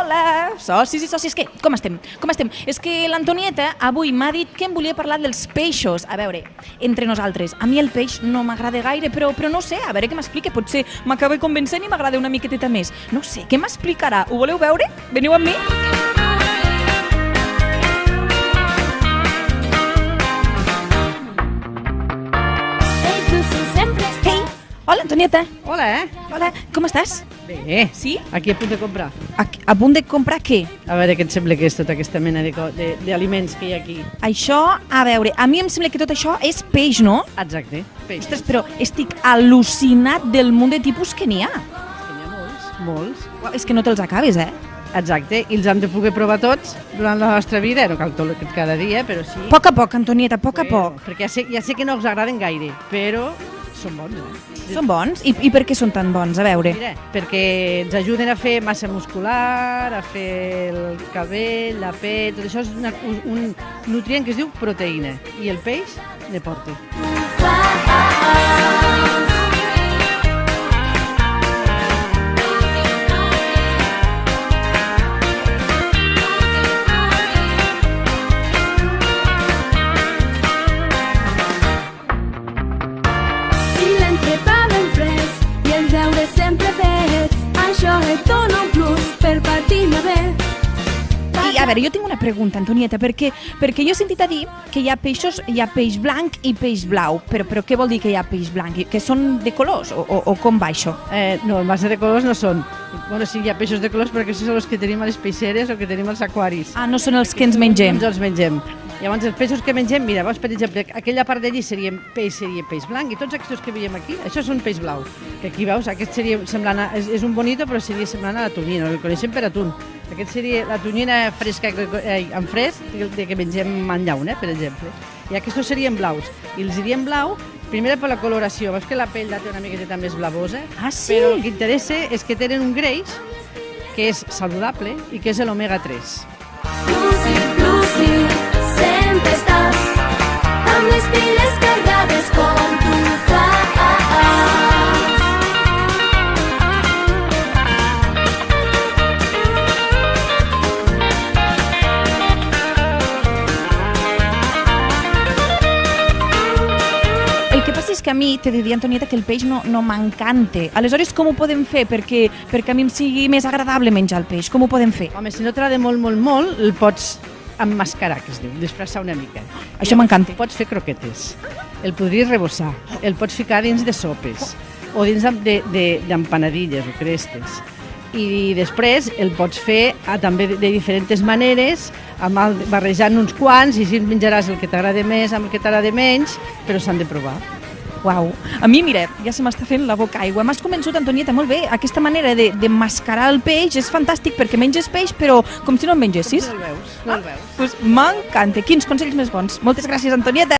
Hola, socis i sòcies, què? Com estem? És que l'Antonieta avui m'ha dit que em volia parlar dels peixos. A veure, entre nosaltres, a mi el peix no m'agrada gaire, però no sé, a veure què m'explica. Potser m'acaba convencent i m'agrada una miqueteta més. No sé, què m'explicarà? Ho voleu veure? Veniu amb mi? Hola, Antonieta. Hola, Hola, com estàs? Bé, Sí? aquí a punt de comprar. A punt de comprar què? A veure què et sembla que és tota aquesta mena d'aliments que hi ha aquí. Això, a veure, a mi em sembla que tot això és peix, no? Exacte, peix. Ostres, però estic al·lucinat del munt de tipus que n'hi ha. Que n'hi ha molts. Uau, és que no te'ls acabes, eh? Exacte, i els hem de poder provar tots durant la nostra vida, no cal tot cada dia, però sí. A poc, Antonieta, a poc. Perquè ja sé que no us agraden gaire, però són bons, eh? Són bons? I per què són tan bons? A veure. Mira, perquè ens ajuden a fer massa muscular, a fer el cabell, la pell, tot això és un nutrient que es diu proteïna, i el peix ne porta. I a veure, jo tinc una pregunta, Antonieta, perquè jo he sentit a dir que hi ha peixos, hi ha peix blanc i peix blau, però què vol dir que hi ha peix blanc? Que són de colors o com va això? No, massa de colors no són. Bueno, sí, hi ha peixos de colors, però aquests són els que tenim a les peixeres o que tenim als aquaris. Ah, no són els que ens mengem. No ens els mengem. Llavors, els peixos que mengem, mira, veus, per exemple, aquella part d'allí seria peix blanc, i tots aquests que veiem aquí, això són peix blau. Que aquí veus, aquest seria semblant és un bonito, però seria semblant a la tonyina, el coneixem per atún. Aquest seria la tonyina fresca en fresc, que mengem en llauna, per exemple. I aquests serien blaus. I els diríem blau, primer per la coloració, veus que la pell té una miqueta més blavosa? Ah, sí? Però el que interessa és que tenen un greix que és saludable i que és l'omega 3. Lucy, sempre estàs amb les piles carregades com tu fas. El que passa és que a mi, te diria, Antonieta, que el peix no m'encanta. Aleshores, com ho podem fer perquè a mi em sigui més agradable menjar el peix? Com ho podem fer? Home, si no t'agrada molt, el pots emmascarar, que es diu, disfressar una mica. Això m'encanta. Pots fer croquetes, el podries rebossar, el pots ficar dins de sopes o dins d'empanadilles o crestes. I després el pots fer també de diferents maneres, barrejant uns quants, i així menjaràs el que t'agrada més amb el que t'agrada menys, però s'han de provar. Uau, a mi, mira, ja se m'està fent la boca aigua. M'has convençut, Antonieta, molt bé. Aquesta manera de mascarar el peix és fantàstic perquè menges peix, però com si no en mengessis. No el veus. Doncs m'encanta. Quins consells més bons. Moltes gràcies, Antonieta.